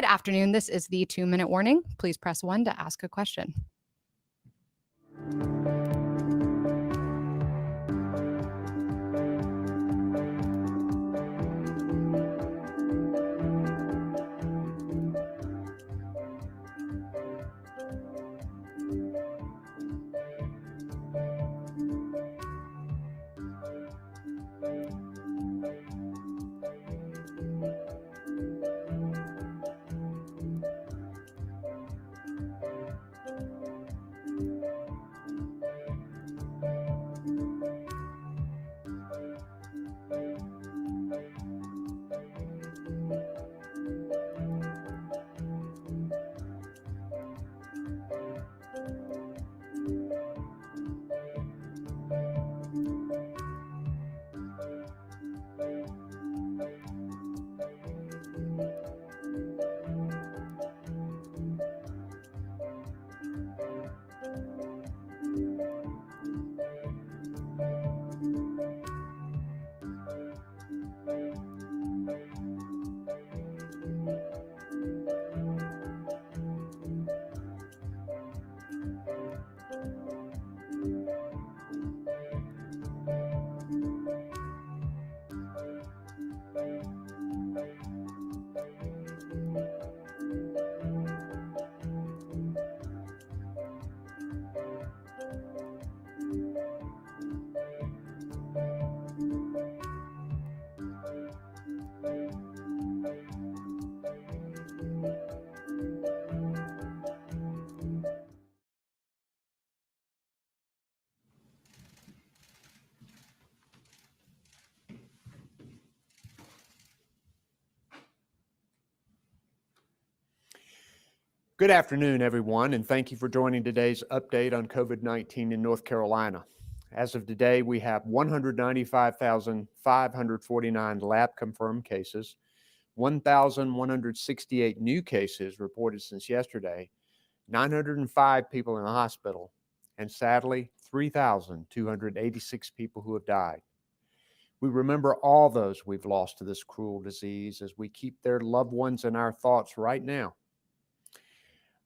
Good afternoon. This is the 2-minute warning. Please press 1 to ask a question. Good afternoon, everyone, and thank you for joining today's update on COVID-19 in North Carolina. As of today, we have 195,549 lab-confirmed cases, 1,168 new cases reported since yesterday, 905 people in the hospital, and sadly, 3,286 people who have died. We remember all those we've lost to this cruel disease as we keep their loved ones in our thoughts right now.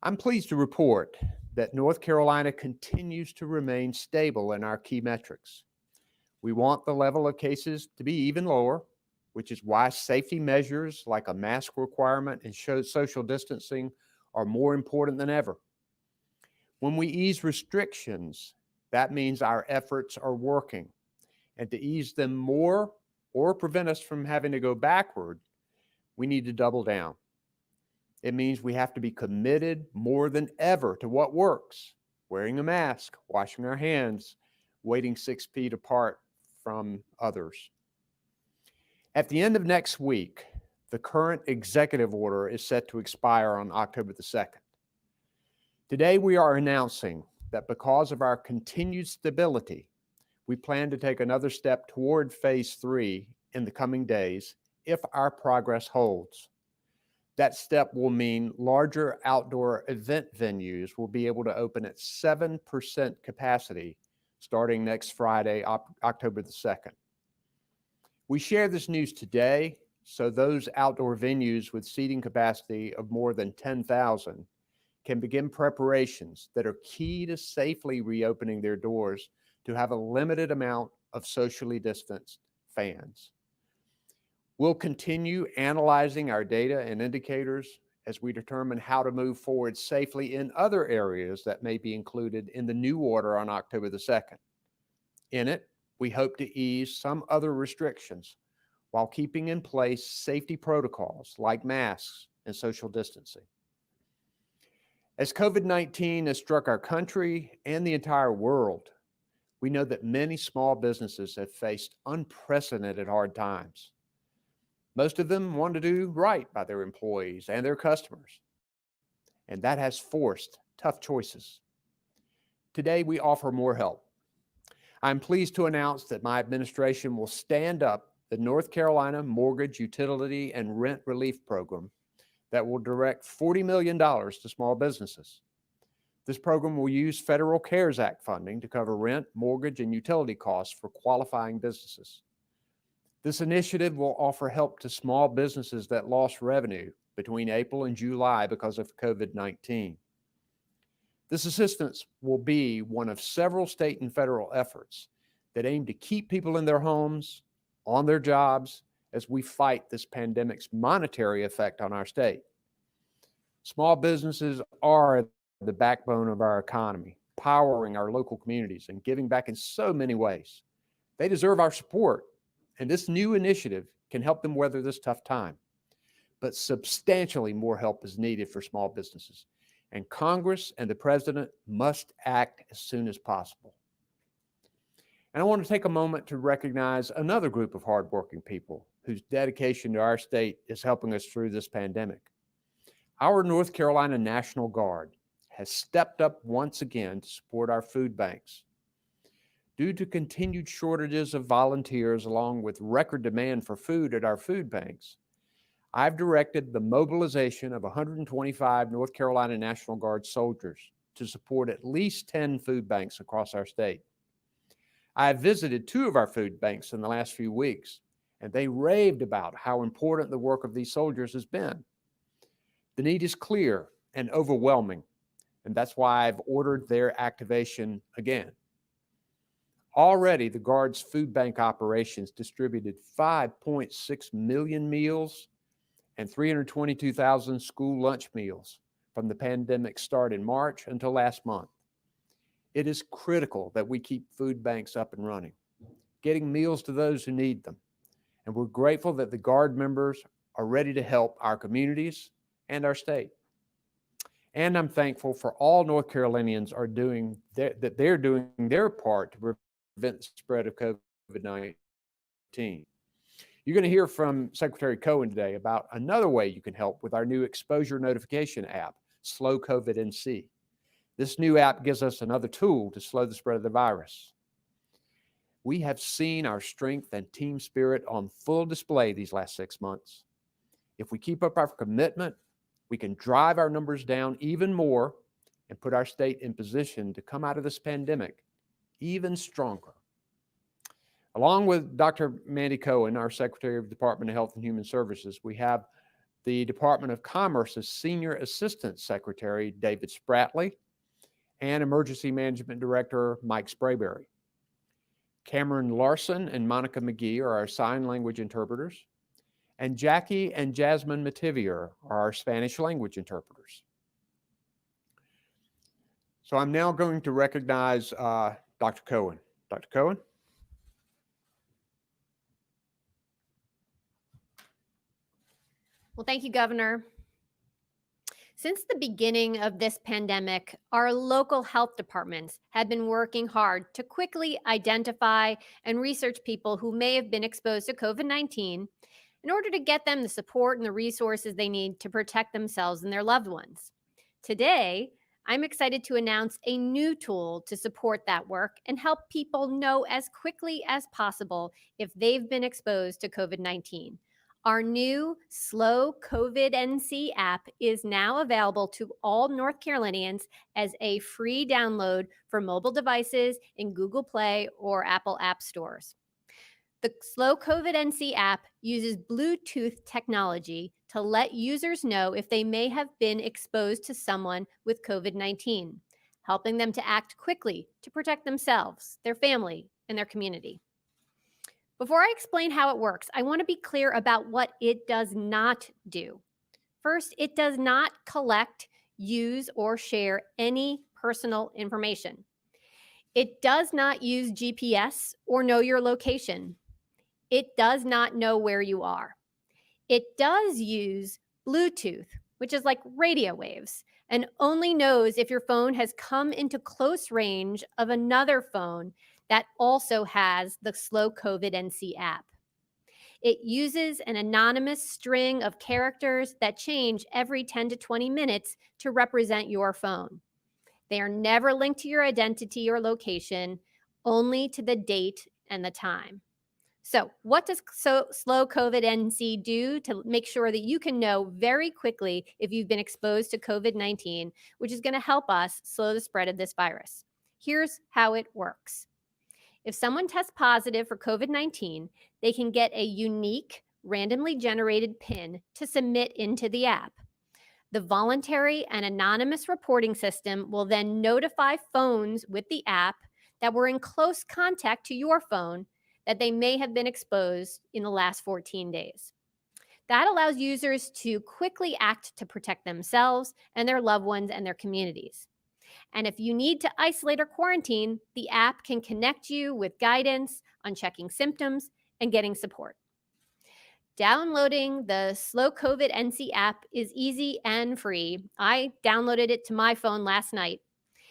I'm pleased to report that North Carolina continues to remain stable in our key metrics. We want the level of cases to be even lower, which is why safety measures like a mask requirement and social distancing are more important than ever. When we ease restrictions, that means our efforts are working. And to ease them more or prevent us from having to go backward, we need to double down. It means we have to be committed more than ever to what works: wearing a mask, washing our hands, waiting 6 feet apart from others. At the end of next week, the current executive order is set to expire on October the 2nd. Today, we are announcing that because of our continued stability, we plan to take another step toward phase 3 in the coming days if our progress holds. That step will mean larger outdoor event venues will be able to open at 7% capacity starting next Friday, October the 2nd. We share this news today so those outdoor venues with seating capacity of more than 10,000 can begin preparations that are key to safely reopening their doors to have a limited amount of socially distanced fans. We'll continue analyzing our data and indicators as we determine how to move forward safely in other areas that may be included in the new order on October the 2nd. In it, we hope to ease some other restrictions while keeping in place safety protocols like masks and social distancing. As COVID-19 has struck our country and the entire world, we know that many small businesses have faced unprecedented hard times. Most of them want to do right by their employees and their customers, and that has forced tough choices. Today, we offer more help. I'm pleased to announce that my administration will stand up the North Carolina Mortgage, Utility, and Rent Relief Program that will direct $40 million to small businesses. This program will use Federal CARES Act funding to cover rent, mortgage, and utility costs for qualifying businesses. This initiative will offer help to small businesses that lost revenue between April and July because of COVID-19. This assistance will be one of several state and federal efforts that aim to keep people in their homes, on their jobs, as we fight this pandemic's monetary effect on our state. Small businesses are the backbone of our economy, powering our local communities and giving back in so many ways. They deserve our support, and this new initiative can help them weather this tough time. But substantially more help is needed for small businesses, and Congress and the President must act as soon as possible. And I want to take a moment to recognize another group of hardworking people whose dedication to our state is helping us through this pandemic. Our North Carolina National Guard has stepped up once again to support our food banks. Due to continued shortages of volunteers along with record demand for food at our food banks, I've directed the mobilization of 125 North Carolina National Guard soldiers to support at least 10 food banks across our state. I have visited 2 of our food banks in the last few weeks, and they raved about how important the work of these soldiers has been. The need is clear and overwhelming, and that's why I've ordered their activation again. Already, the Guard's food bank operations distributed 5.6 million meals and 322,000 school lunch meals from the pandemic's start in March until last month. It is critical that we keep food banks up and running, getting meals to those who need them. And we're grateful that the Guard members are ready to help our communities and our state. And I'm thankful for all North Carolinians are doing that they're doing their part to prevent the spread of COVID-19. You're going to hear from Secretary Cohen today about another way you can help with our new exposure notification app, Slow COVID NC. This new app gives us another tool to slow the spread of the virus. We have seen our strength and team spirit on full display these last 6 months. If we keep up our commitment, we can drive our numbers down even more and put our state in position to come out of this pandemic even stronger. Along with Dr. Mandy Cohen, our Secretary of the Department of Health and Human Services, we have the Department of Commerce's Senior Assistant Secretary, David Spratley, and Emergency Management Director, Mike Sprayberry. Cameron Larson and Monica McGee are our sign language interpreters, and Jackie and Jasmine Mativier are our Spanish language interpreters. So I'm now going to recognize Dr. Cohen. Dr. Cohen? Well, thank you, Governor. Since the beginning of this pandemic, our local health departments have been working hard to quickly identify and research people who may have been exposed to COVID-19 in order to get them the support and the resources they need to protect themselves and their loved ones. Today, I'm excited to announce a new tool to support that work and help people know as quickly as possible if they've been exposed to COVID-19. Our new Slow COVID NC app is now available to all North Carolinians as a free download for mobile devices in Google Play or Apple App Stores. The Slow COVID NC app uses Bluetooth technology to let users know if they may have been exposed to someone with COVID-19, helping them to act quickly to protect themselves, their family, and their community. Before I explain how it works, I want to be clear about what it does not do. First, it does not collect, use, or share any personal information. It does not use GPS or know your location. It does not know where you are. It does use Bluetooth, which is like radio waves, and only knows if your phone has come into close range of another phone that also has the Slow COVID NC app. It uses an anonymous string of characters that change every 10 to 20 minutes to represent your phone. They are never linked to your identity or location, only to the date and the time. So what does Slow COVID NC do to make sure that you can know very quickly if you've been exposed to COVID-19, which is going to help us slow the spread of this virus? Here's how it works. If someone tests positive for COVID-19, they can get a unique randomly generated PIN to submit into the app. The voluntary and anonymous reporting system will then notify phones with the app that were in close contact to your phone that they may have been exposed in the last 14 days. That allows users to quickly act to protect themselves and their loved ones and their communities. And if you need to isolate or quarantine, the app can connect you with guidance on checking symptoms and getting support. Downloading the Slow COVID NC app is easy and free. I downloaded it to my phone last night.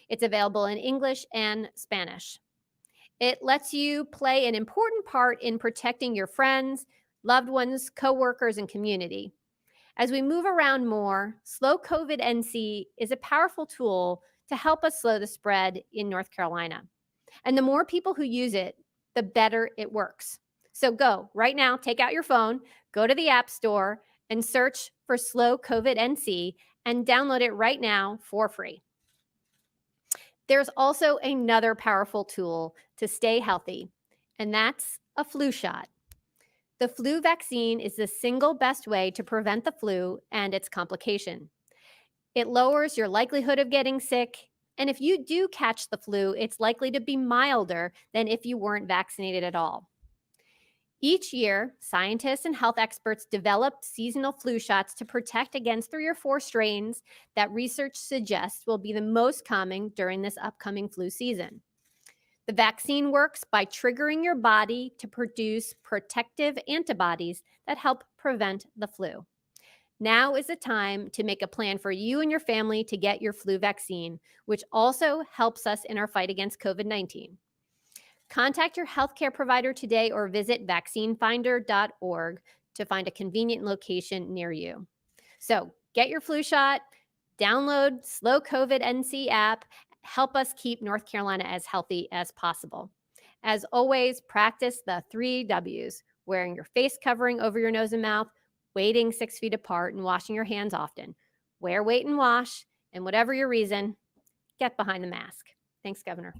It's available in English and Spanish. It lets you play an important part in protecting your friends, loved ones, coworkers, and community. As we move around more, Slow COVID NC is a powerful tool to help us slow the spread in North Carolina. And the more people who use it, the better it works. So go right now, take out your phone, go to the App Store, and search for Slow COVID NC and download it right now for free. There's also another powerful tool to stay healthy, and that's a flu shot. The flu vaccine is the single best way to prevent the flu and its complication. It lowers your likelihood of getting sick, and if you do catch the flu, it's likely to be milder than if you weren't vaccinated at all. Each year, scientists and health experts develop seasonal flu shots to protect against 3 or 4 strains that research suggests will be the most common during this upcoming flu season. The vaccine works by triggering your body to produce protective antibodies that help prevent the flu. Now is the time to make a plan for you and your family to get your flu vaccine, which also helps us in our fight against COVID-19. Contact your healthcare provider today or visit vaccinefinder.org to find a convenient location near you. So get your flu shot, download Slow COVID NC app, help us keep North Carolina as healthy as possible. As always, practice the 3 W's, wearing your face covering over your nose and mouth, waiting 6 feet apart, and washing your hands often. Wear, wait, and wash, and whatever your reason, get behind the mask. Thanks, Governor.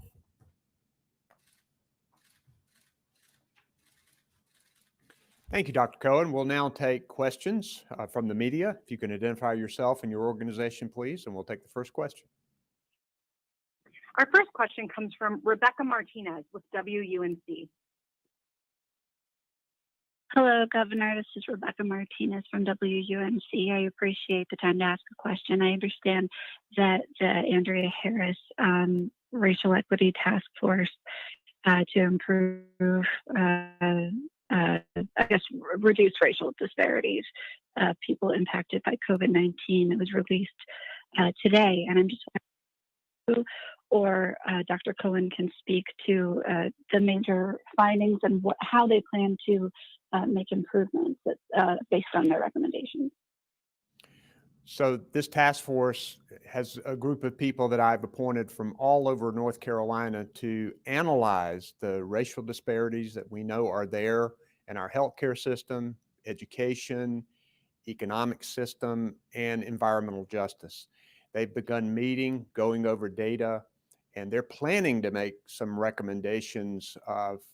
Thank you, Dr. Cohen. We'll now take questions from the media. If you can identify yourself and your organization, please, and we'll take the first question. Our first question comes from Rebecca Martinez with WUNC. Hello, Governor. This is Rebecca Martinez from WUNC. I appreciate the time to ask a question. I understand that the Andrea Harris Racial Equity Task Force to improve, reduce racial disparities of people impacted by COVID-19. It was released today, and I'm just wondering, or Dr. Cohen can speak to the major findings and how they plan to make improvements based on their recommendations. So this task force has a group of people that I've appointed from all over North Carolina to analyze the racial disparities that we know are there in our healthcare system, education, economic system, and environmental justice. They've begun meeting, going over data, and they're planning to make some recommendations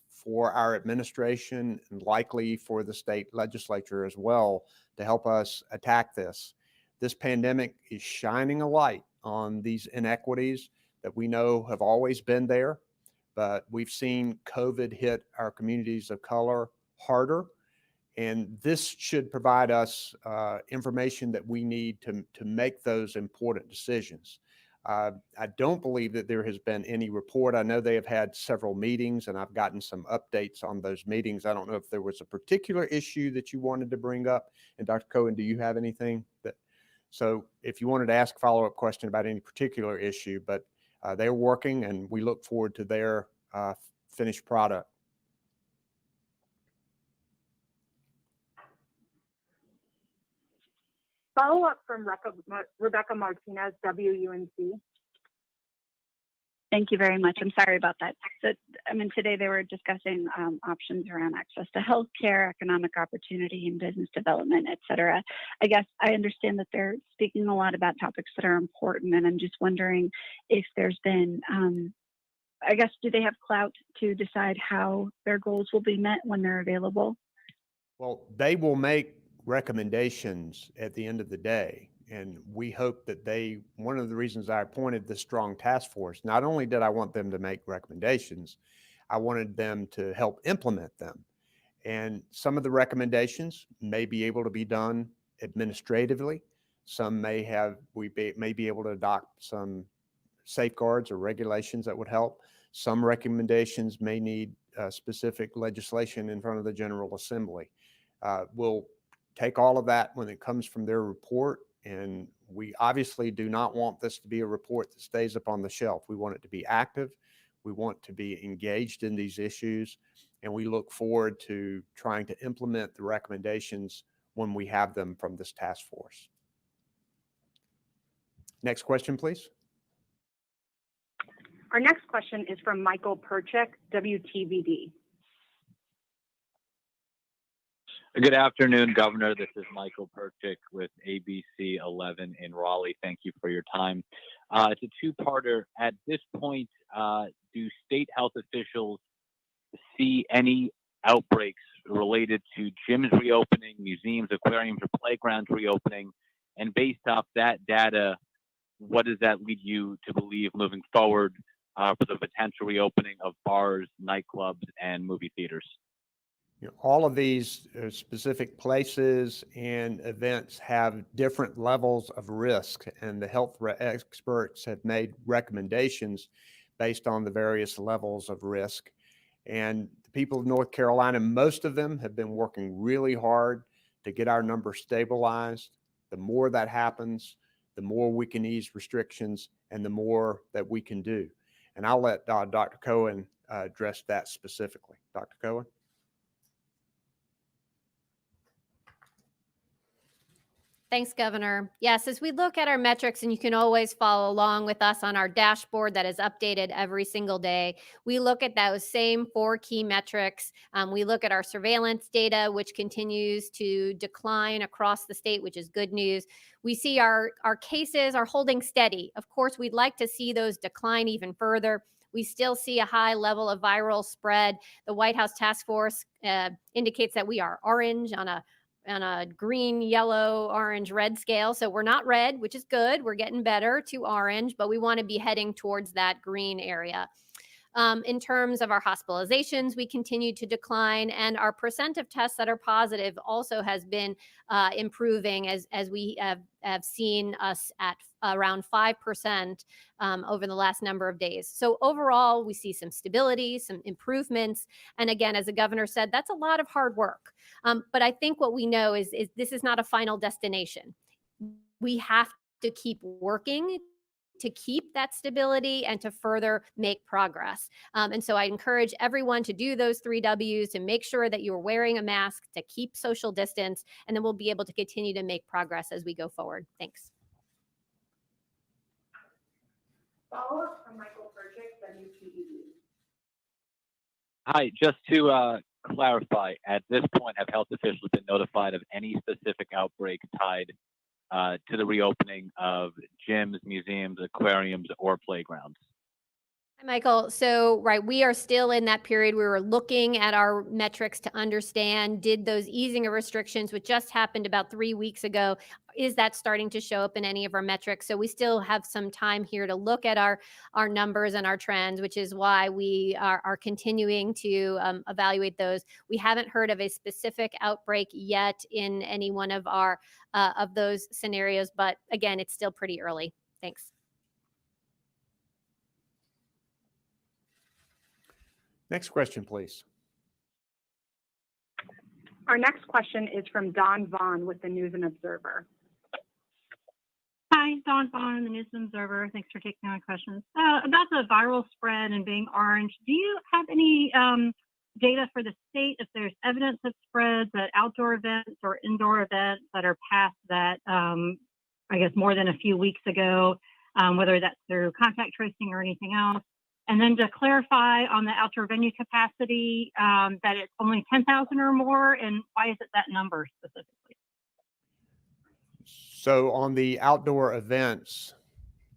for our administration and likely for the state legislature as well to help us attack this. This pandemic is shining a light on these inequities that we know have always been there, but we've seen COVID hit our communities of color harder. And this should provide us information that we need to make those important decisions. I don't believe that there has been any report. I know they have had several meetings and I've gotten some updates on those meetings. I don't know if there was a particular issue that you wanted to bring up. And Dr. Cohen, do you have anything that, so if you wanted to ask a follow-up question about any particular issue, but they're working and we look forward to their finished product. Follow-up from Rebecca Martinez, WUNC. Thank you very much. I'm sorry about that. So, today they were discussing options around access to healthcare, economic opportunity, and business development, et cetera. I guess I understand that they're speaking a lot about topics that are important, and I'm just wondering if there's been, do they have clout to decide how their goals will be met when they're available? Well, they will make recommendations at the end of the day. And we hope that one of the reasons I appointed this strong task force, not only did I want them to make recommendations, I wanted them to help implement them. And some of the recommendations may be able to be done administratively. Some may be able to adopt some safeguards or regulations that would help. Some recommendations may need specific legislation in front of the General Assembly. We'll take all of that when it comes from their report. And we obviously do not want this to be a report that stays up on the shelf. We want it to be active. We want to be engaged in these issues. And we look forward to trying to implement the recommendations when we have them from this task force. Next question, please. Our next question is from Michael Perchik, WTVD. Good afternoon, Governor. This is Michael Perchik with ABC 11 in Raleigh. Thank you for your time. It's a two-parter. At this point, do state health officials see any outbreaks related to gyms reopening, museums, aquariums, or playgrounds reopening? And based off that data, what does that lead you to believe moving forward for the potential reopening of bars, nightclubs, and movie theaters? All of these specific places and events have different levels of risk, and the health experts have made recommendations based on the various levels of risk. And the people of North Carolina, most of them have been working really hard to get our numbers stabilized. The more that happens, the more we can ease restrictions and the more that we can do. And I'll let Dr. Cohen address that specifically. Dr. Cohen? Thanks, Governor. Yes, as we look at our metrics, and you can always follow along with us on our dashboard that is updated every single day, we look at those same 4 key metrics. We look at our surveillance data, which continues to decline across the state, which is good news. We see our cases are holding steady. Of course, we'd like to see those decline even further. We still see a high level of viral spread. The White House Task Force indicates that we are orange on a green, yellow, orange, red scale. So we're not red, which is good. We're getting better to orange, but we want to be heading towards that green area. In terms of our hospitalizations, we continue to decline, and our percent of tests that are positive also has been improving as we have seen us at around 5% over the last number of days. So overall, we see some stability, some improvements. And again, as the governor said, that's a lot of hard work. But I think what we know is this is not a final destination. We have to keep working to keep that stability and to further make progress. And so I encourage everyone to do those 3 W's, to make sure that you're wearing a mask, to keep social distance, and then we'll be able to continue to make progress as we go forward. Thanks. Follow-up from Michael Perchik, WTVD. Hi, just to clarify, at this point, have health officials been notified of any specific outbreak tied to the reopening of gyms, museums, aquariums, or playgrounds? Hi, Michael. So, right, we are still in that period. We were looking at our metrics to understand, did those easing of restrictions, which just happened about 3 weeks ago, is that starting to show up in any of our metrics? So we still have some time here to look at our numbers and our trends, which is why we are continuing to evaluate those. We haven't heard of a specific outbreak yet in any one of our of those scenarios, but again, it's still pretty early. Thanks. Next question, please. Our next question is from Dawn Vaughn with the News and Observer. Hi, Dawn Vaughn, the News and Observer. Thanks for taking my questions. About the viral spread and being orange, do you have any data for the state if there's evidence of spreads at outdoor events or indoor events that are past that, I guess, more than a few weeks ago, whether that's through contact tracing or anything else? And then to clarify on the outdoor venue capacity, that it's only 10,000 or more, and why is it that number specifically? So on the outdoor events,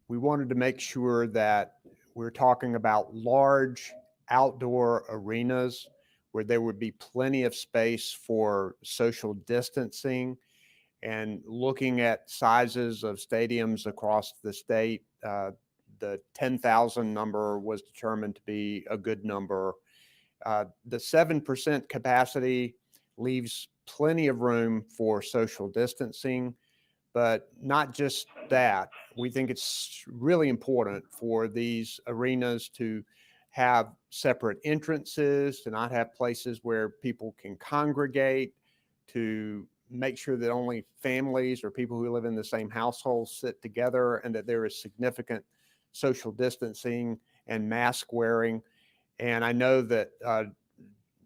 we wanted to make sure that we're talking about large outdoor arenas where there would be plenty of space for social distancing. And looking at sizes of stadiums across the state, the 10,000 number was determined to be a good number. The 7% capacity leaves plenty of room for social distancing, but not just that. We think it's really important for these arenas to have separate entrances, to not have places where people can congregate, to make sure that only families or people who live in the same household sit together, and that there is significant social distancing and mask wearing. And I know that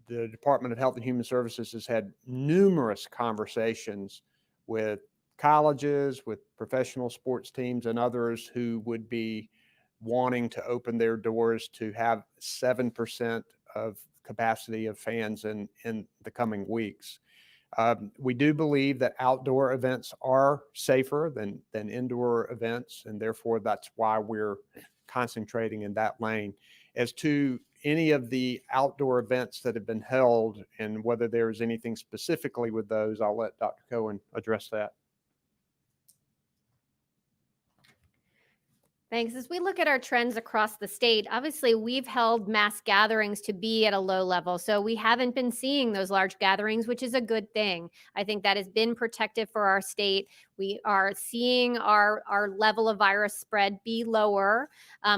the Department of Health and Human Services has had numerous conversations with colleges, with professional sports teams, and others who would be wanting to open their doors to have 7% of capacity of fans in the coming weeks. We do believe that outdoor events are safer than indoor events, and therefore that's why we're concentrating in that lane. As to any of the outdoor events that have been held and whether there's anything specifically with those, I'll let Dr. Cohen address that. Thanks. As we look at our trends across the state, obviously we've held mass gatherings to be at a low level. So we haven't been seeing those large gatherings, which is a good thing. I think that has been protective for our state. We are seeing our level of virus spread be lower.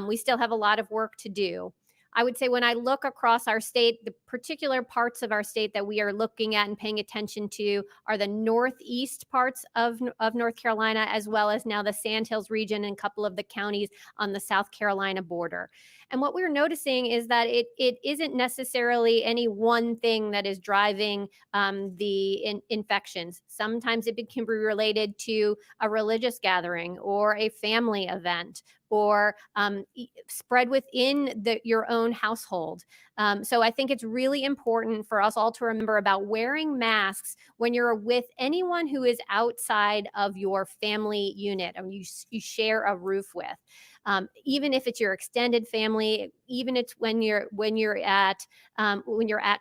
We still have a lot of work to do. I would say when I look across our state, the particular parts of our state that we are looking at and paying attention to are the northeast parts of North Carolina, as well as now the Sandhills region and a couple of the counties on the South Carolina border. And what we're noticing is that it isn't necessarily any one thing that is driving the infections. Sometimes it can be related to a religious gathering or a family event, or spread within your own household. So I think it's really important for us all to remember about wearing masks when you're with anyone who is outside of your family unit and you share a roof with. Even if it's your extended family, even it's when you're at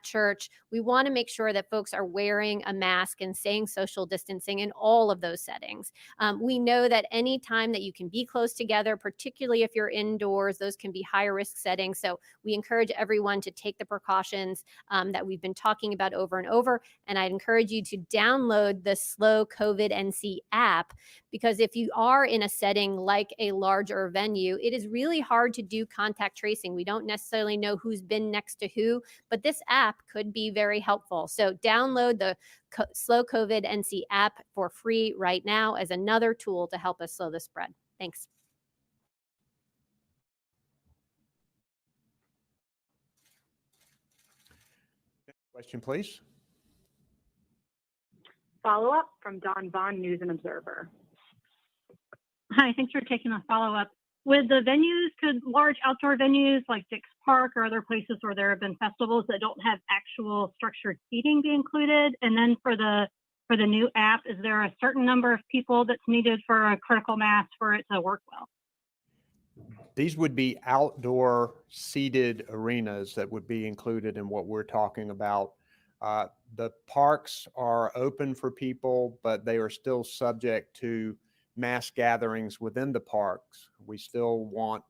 church, we want to make sure that folks are wearing a mask and staying social distancing in all of those settings. We know that any time that you can be close together, particularly if you're indoors, those can be higher risk settings. So we encourage everyone to take the precautions that we've been talking about over and over. And I'd encourage you to download the Slow COVID NC app, because if you are in a setting like a larger venue, it is really hard to do contact tracing. We don't necessarily know who's been next to who, but this app could be very helpful. So download the Slow COVID NC app for free right now as another tool to help us slow the spread. Thanks. Question, please. Follow-up from Dawn Vaughn, News and Observer. Hi, thanks for taking the follow-up. With the venues, could large outdoor venues like Dick's Park or other places where there have been festivals that don't have actual structured seating be included? And then for the new app, is there a certain number of people that's needed for a critical mass for it to work well? These would be outdoor seated arenas that would be included in what we're talking about. The parks are open for people, but they are still subject to mass gatherings within the parks. We still want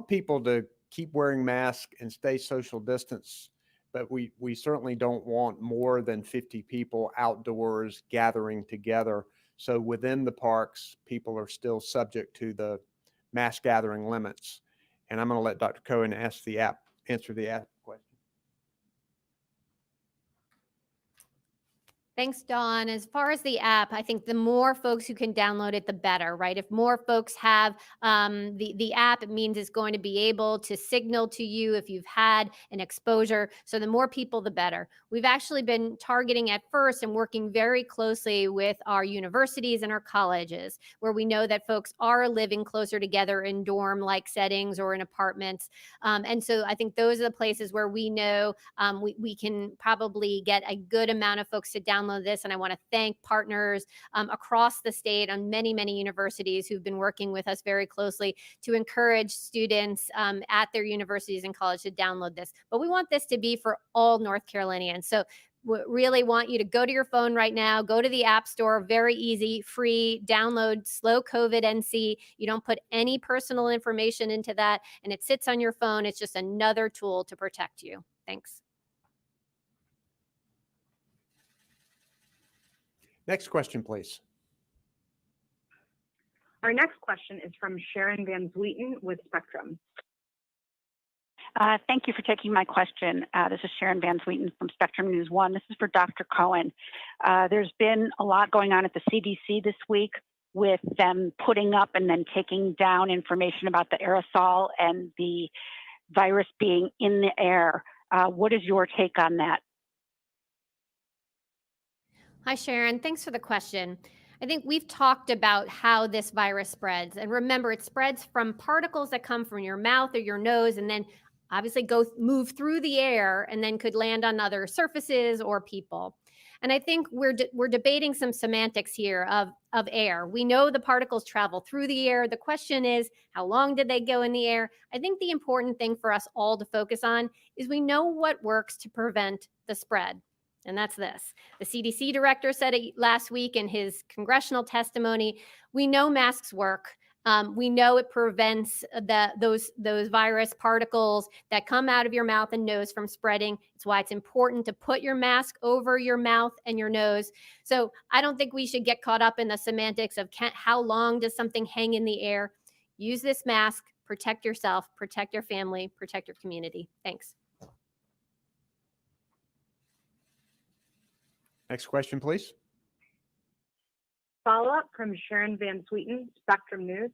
people to keep wearing masks and stay social distance, but we certainly don't want more than 50 people outdoors gathering together. So within the parks, people are still subject to the mass gathering limits. And I'm going to let Dr. Cohen answer the app question. Thanks, Dawn. As far as the app, I think the more folks who can download it, the better, right? If more folks have the app, it means it's going to be able to signal to you if you've had an exposure. So the more people, the better. We've actually been targeting at first and working very closely with our universities and our colleges, where we know that folks are living closer together in dorm-like settings or in apartments. And so I think those are the places where we know we can probably get a good amount of folks to download download this. And I want to thank partners across the state on many, many universities who've been working with us very closely to encourage students at their universities and college to download this. But we want this to be for all North Carolinians. So really want you to go to your phone right now, go to the App Store, very easy, free, download Slow COVID NC. You don't put any personal information into that, and it sits on your phone. It's just another tool to protect you. Thanks. Next question, please. Our next question is from Sharon Van Zwieten with Spectrum. Thank you for taking my question. This is Sharon Van Zwieten from Spectrum News 1. This is for Dr. Cohen. There's been a lot going on at the CDC this week with them putting up and then taking down information about the aerosol and the virus being in the air. What is your take on that? Hi, Sharon. Thanks for the question. I think we've talked about how this virus spreads. And remember, it spreads from particles that come from your mouth or your nose and then obviously move through the air and then could land on other surfaces or people. And I think we're debating some semantics here of air. We know the particles travel through the air. The question is, how long did they go in the air? I think the important thing for us all to focus on is we know what works to prevent the spread. And that's this. The CDC director said it last week in his congressional testimony. We know masks work. We know it prevents those virus particles that come out of your mouth and nose from spreading. It's why it's important to put your mask over your mouth and your nose. So I don't think we should get caught up in the semantics of how long does something hang in the air. Use this mask, protect yourself, protect your family, protect your community. Thanks. Next question, please. Follow-up from Sharon Van Zwieten, Spectrum News.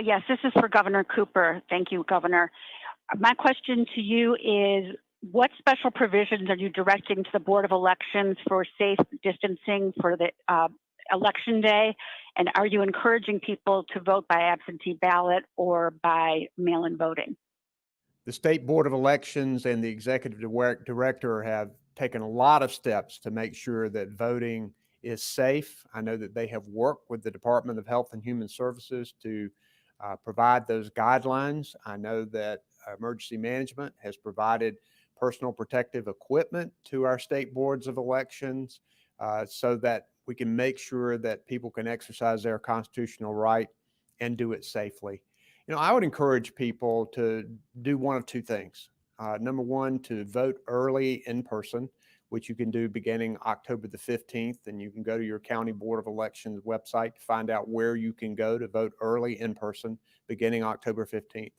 Yes, this is for Governor Cooper. Thank you, Governor. My question to you is, what special provisions are you directing to the Board of Elections for safe distancing for the election day? And are you encouraging people to vote by absentee ballot or by mail-in voting? The State Board of Elections and the Executive Director have taken a lot of steps to make sure that voting is safe. I know that they have worked with the Department of Health and Human Services to provide those guidelines. I know that emergency management has provided personal protective equipment to our state boards of elections so that we can make sure that people can exercise their constitutional right and do it safely. You know, I would encourage people to do one of two things. Number one, to vote early in person, which you can do beginning October the 15th. And you can go to your County Board of Elections website to find out where you can go to vote early in person beginning October 15th.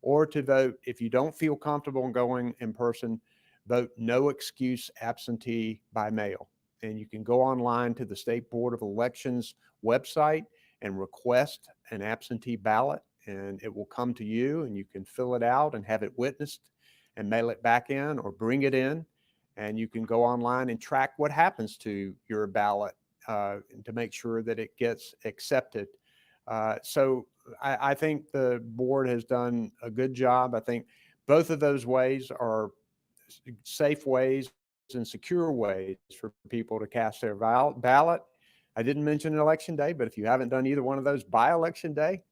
Or to vote, if you don't feel comfortable going in person, vote no excuse absentee by mail. And you can go online to the State Board of Elections website and request an absentee ballot, and it will come to you and you can fill it out and have it witnessed and mail it back in or bring it in. And you can go online and track what happens to your ballot to make sure that it gets accepted. So I think the board has done a good job. I think both of those ways are safe ways and secure ways for people to cast their ballot. I didn't mention Election Day, but if you haven't done either one of those by Election Day,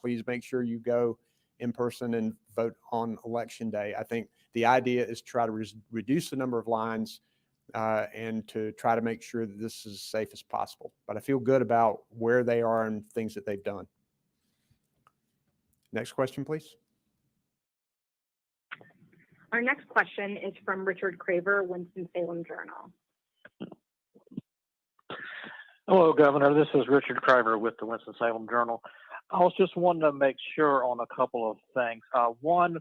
please make sure you go in person and vote on Election Day. I think the idea is to try to reduce the number of lines and to try to make sure that this is as safe as possible. But I feel good about where they are and things that they've done. Next question, please. Our next question is from Richard Craver, Winston-Salem Journal. Hello, Governor. This is Richard Craver with the Winston-Salem Journal. I was just wanting to make sure on a couple of things. One,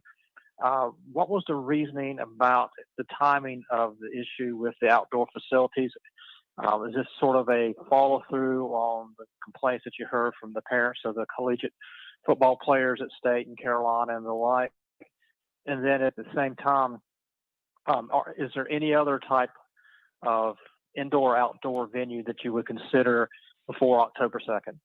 what was the reasoning about the timing of the issue with the outdoor facilities? Is this sort of a follow-through on the complaints that you heard from the parents of the collegiate football players at State and Carolina and the like? And then at the same time, is there any other type of indoor-outdoor venue that you would consider before October 2nd?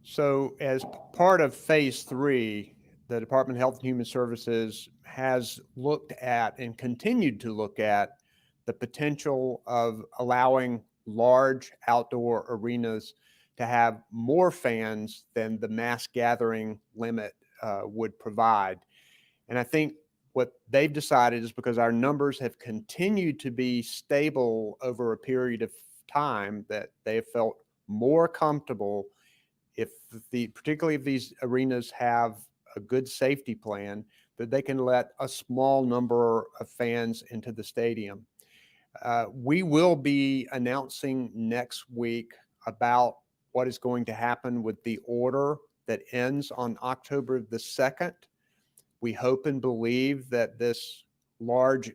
So as part of phase 3, the Department of Health and Human Services has looked at and continued to look at the potential of allowing large outdoor arenas to have more fans than the mass gathering limit would provide. And I think what they've decided is because our numbers have continued to be stable over a period of time, that they have felt more comfortable particularly if these arenas have a good safety plan, that they can let a small number of fans into the stadium. We will be announcing next week about what is going to happen with the order that ends on October the 2nd. We hope and believe that this large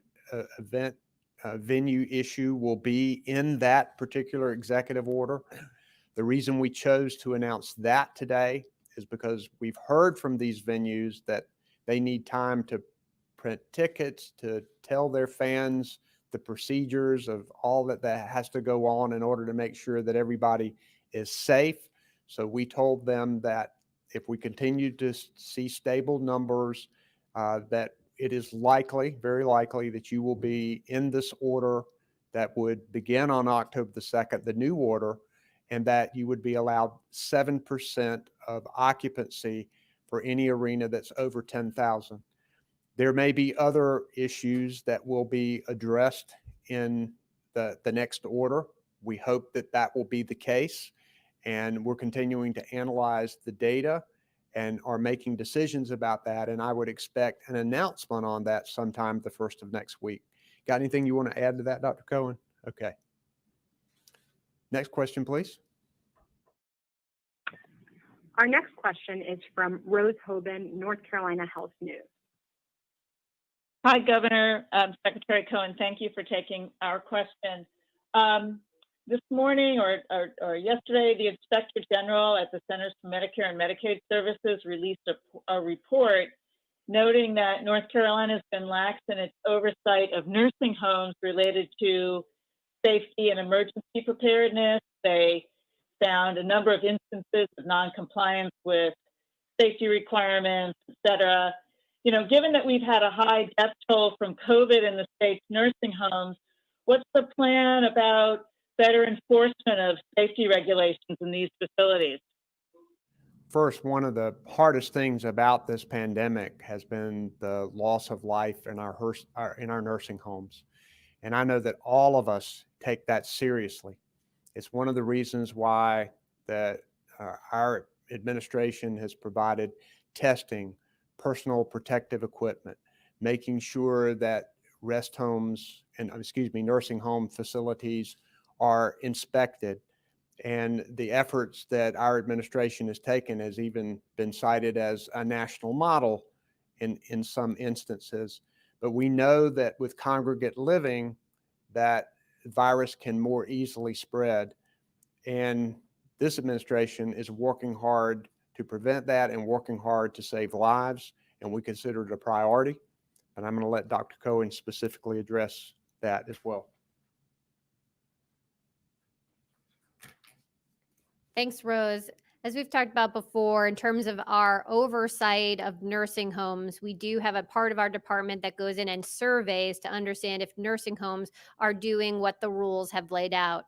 event venue issue will be in that particular executive order. The reason we chose to announce that today is because we've heard from these venues that they need time to print tickets, to tell their fans the procedures of all that has to go on in order to make sure that everybody is safe. So we told them that if we continue to see stable numbers, that it is likely, very likely, that you will be in this order that would begin on October the 2nd, the new order, and that you would be allowed 7% of occupancy for any arena that's over 10,000. There may be other issues that will be addressed in the next order. We hope that that will be the case, and we're continuing to analyze the data and are making decisions about that. And I would expect an announcement on that sometime the 1st of next week. Got anything you want to add to that, Dr. Cohen? Okay. Next question, please. Our next question is from Rose Hoban, North Carolina Health News. Hi, Governor, Secretary Cohen. Thank you for taking our question. This morning or yesterday, the Inspector General at the Centers for Medicare and Medicaid Services released a report noting that North Carolina has been lax in its oversight of nursing homes related to safety and emergency preparedness. They found a number of instances of noncompliance with safety requirements, et cetera. You know, given that we've had a high death toll from COVID in the state's nursing homes, what's the plan about better enforcement of safety regulations in these facilities? First, one of the hardest things about this pandemic has been the loss of life in our nursing homes. And I know that all of us take that seriously. It's one of the reasons why our administration has provided testing, personal protective equipment, making sure that nursing home facilities are inspected. And the efforts that our administration has taken has even been cited as a national model in some instances. But we know that with congregate living, that virus can more easily spread. And this administration is working hard to prevent that and working hard to save lives. And we consider it a priority. And I'm going to let Dr. Cohen specifically address that as well. Thanks, Rose. As we've talked about before, in terms of our oversight of nursing homes, we do have a part of our department that goes in and surveys to understand if nursing homes are doing what the rules have laid out.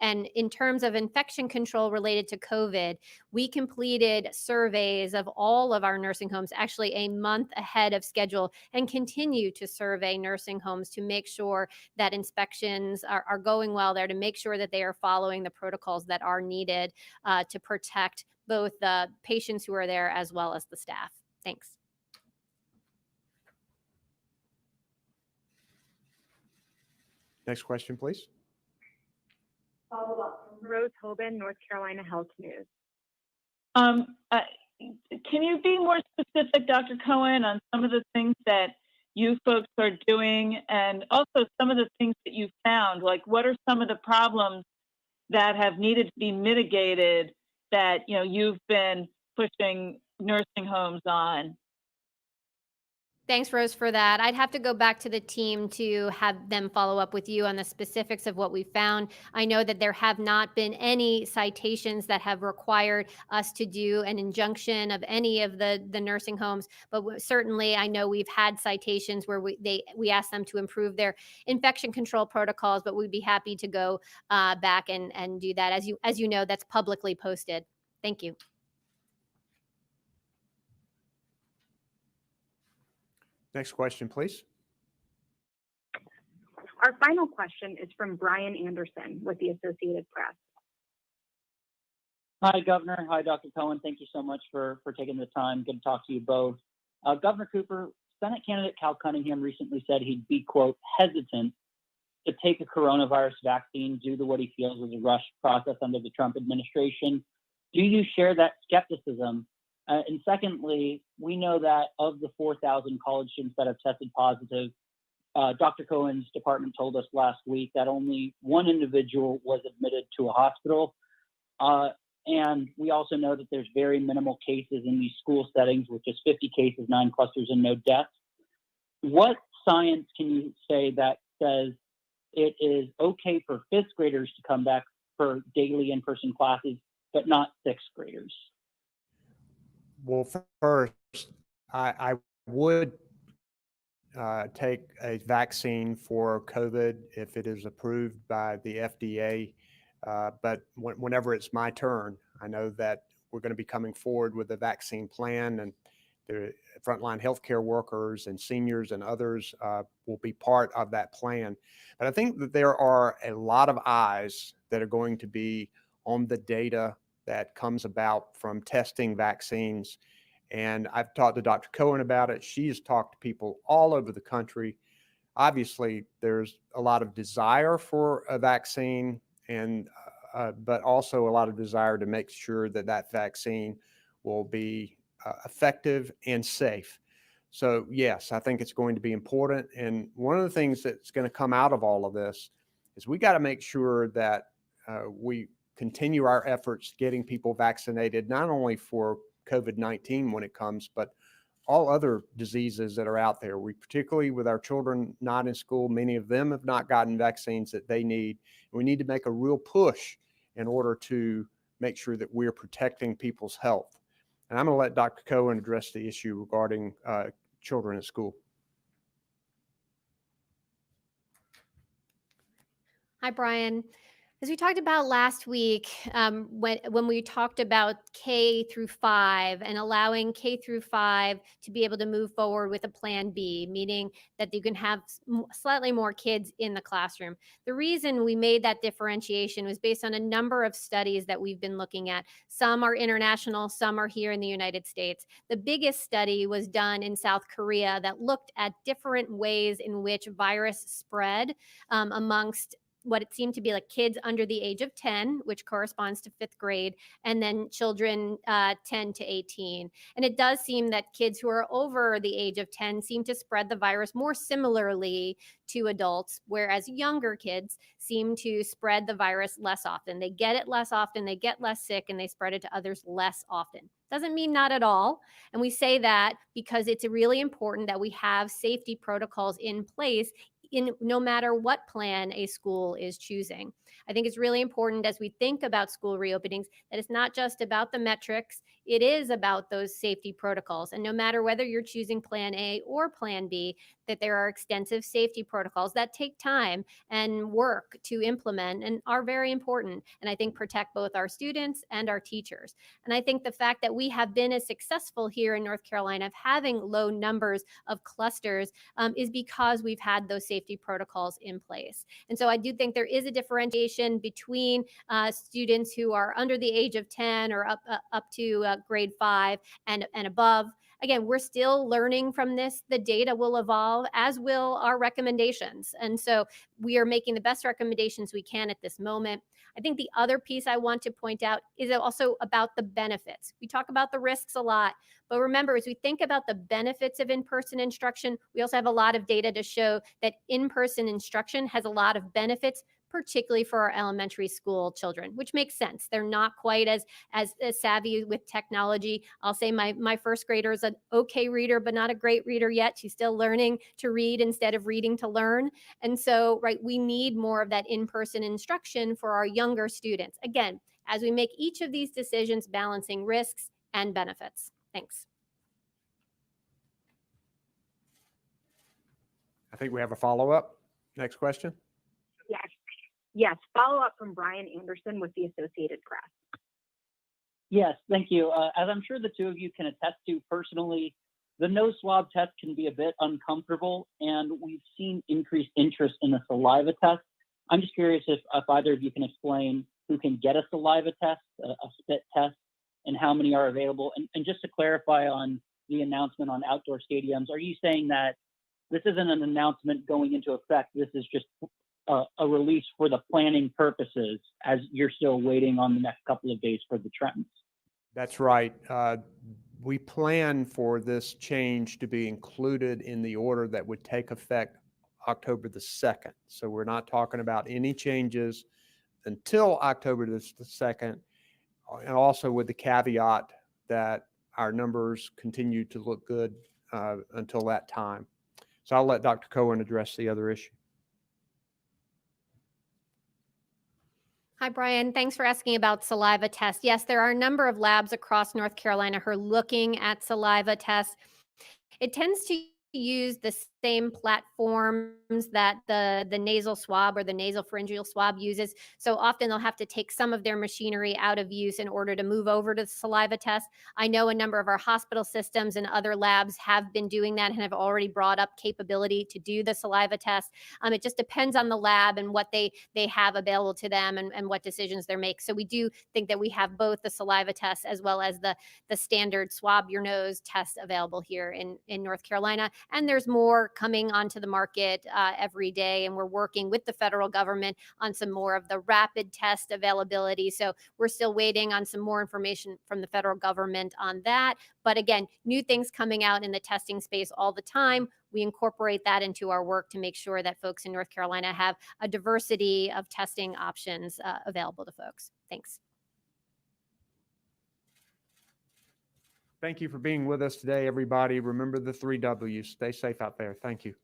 And in terms of infection control related to COVID, we completed surveys of all of our nursing homes actually a month ahead of schedule and continue to survey nursing homes to make sure that inspections are going well there, to make sure that they are following the protocols that are needed to protect both the patients who are there as well as the staff. Thanks. Next question, please. Follow-up from Rose Hoban, North Carolina Health News. Can you be more specific, Dr. Cohen, on some of the things that you folks are doing, and also some of the things that you found? Like, what are some of the problems that have needed to be mitigated that, you know, you've been pushing nursing homes on? Thanks, Rose, for that. I'd have to go back to the team to have them follow up with you on the specifics of what we found. I know that there have not been any citations that have required us to do an injunction of any of the nursing homes, but certainly I know we've had citations where we asked them to improve their infection control protocols, but we'd be happy to go back and do that. As you know, that's publicly posted. Thank you. Next question, please. Our final question is from Brian Anderson with the Associated Press. Hi, Governor. Hi, Dr. Cohen. Thank you so much for taking the time. Good to talk to you both. Governor Cooper, Senate candidate Cal Cunningham recently said he'd be, quote, hesitant to take a coronavirus vaccine due to what he feels was a rushed process under the Trump administration. Do you share that skepticism? And secondly, we know that of the 4,000 college students that have tested positive, Dr. Cohen's department told us last week that only one individual was admitted to a hospital. And we also know that there's very minimal cases in these school settings, with just 50 cases, 9 clusters, and no deaths. What science can you say that says it is okay for 5th graders to come back for daily in-person classes, but not 6th graders? Well, first, I would take a vaccine for COVID if it is approved by the FDA. But whenever it's my turn, I know that we're going to be coming forward with a vaccine plan, and the frontline healthcare workers and seniors and others will be part of that plan. But I think that there are a lot of eyes that are going to be on the data that comes about from testing vaccines. And I've talked to Dr. Cohen about it. She's talked to people all over the country. Obviously, there's a lot of desire for a vaccine, and but also a lot of desire to make sure that that vaccine will be effective and safe. So yes, I think it's going to be important. And one of the things that's going to come out of all of this is we got to make sure that we continue our efforts getting people vaccinated, not only for COVID-19 when it comes, but all other diseases that are out there. We, particularly with our children not in school, many of them have not gotten vaccines that they need. We need to make a real push in order to make sure that we're protecting people's health. And I'm going to let Dr. Cohen address the issue regarding children at school. Hi, Brian. As we talked about last week, when we talked about K through 5 and allowing K through 5 to be able to move forward with a plan B, meaning that you can have slightly more kids in the classroom. The reason we made that differentiation was based on a number of studies that we've been looking at. Some are international, some are here in the United States. The biggest study was done in South Korea that looked at different ways in which virus spread amongst what it seemed to be like kids under the age of 10, which corresponds to 5th grade, and then children 10 to 18. And it does seem that kids who are over the age of 10 seem to spread the virus more similarly to adults, whereas younger kids seem to spread the virus less often. They get it less often, they get less sick, and they spread it to others less often. Doesn't mean not at all. And we say that because it's really important that we have safety protocols in place in no matter what plan a school is choosing. I think it's really important as we think about school reopenings that it's not just about the metrics, it is about those safety protocols. And no matter whether you're choosing plan A or plan B, that there are extensive safety protocols that take time and work to implement and are very important, and I think protect both our students and our teachers. And I think the fact that we have been as successful here in North Carolina of having low numbers of clusters is because we've had those safety protocols in place. And so I do think there is a differentiation between students who are under the age of 10 or up to grade 5 and above. Again, we're still learning from this. The data will evolve, as will our recommendations. And so we are making the best recommendations we can at this moment. I think the other piece I want to point out is also about the benefits. We talk about the risks a lot, but remember, as we think about the benefits of in-person instruction, we also have a lot of data to show that in-person instruction has a lot of benefits, particularly for our elementary school children, which makes sense. They're not quite as savvy with technology. I'll say my first grader is an okay reader, but not a great reader yet. She's still learning to read instead of reading to learn. And so, right, we need more of that in-person instruction for our younger students. Again, as we make each of these decisions, balancing risks and benefits. Thanks. I think we have a follow-up. Next question. Yes. Yes. Follow up from Brian Anderson with the Associated Press. Yes, thank you. As I'm sure the two of you can attest to personally, the nose swab test can be a bit uncomfortable, and we've seen increased interest in the saliva test. I'm just curious if either of you can explain who can get a saliva test, a spit test, and how many are available. And just to clarify on the announcement on outdoor stadiums, are you saying that this isn't an announcement going into effect? This is just a release for the planning purposes as you're still waiting on the next couple of days for the trends? That's right. We plan for this change to be included in the order that would take effect October the 2nd. So we're not talking about any changes until October the 2nd, and also with the caveat that our numbers continue to look good until that time. So I'll let Dr. Cohen address the other issue. Hi, Brian. Thanks for asking about saliva tests. Yes, there are a number of labs across North Carolina who are looking at saliva tests. It tends to use the same platforms that the nasal swab or the nasopharyngeal swab uses. So often they'll have to take some of their machinery out of use in order to move over to the saliva test. I know a number of our hospital systems and other labs have been doing that and have already brought up capability to do the saliva test. It just depends on the lab and what they have available to them and what decisions they make. So we do think that we have both the saliva test as well as the standard swab your nose test available here in North Carolina. And there's more coming onto the market every day. And we're working with the federal government on some more of the rapid test availability. So we're still waiting on some more information from the federal government on that. But again, new things coming out in the testing space all the time. We incorporate that into our work to make sure that folks in North Carolina have a diversity of testing options available to folks. Thanks. Thank you for being with us today, everybody. Remember the 3 W's. Stay safe out there. Thank you.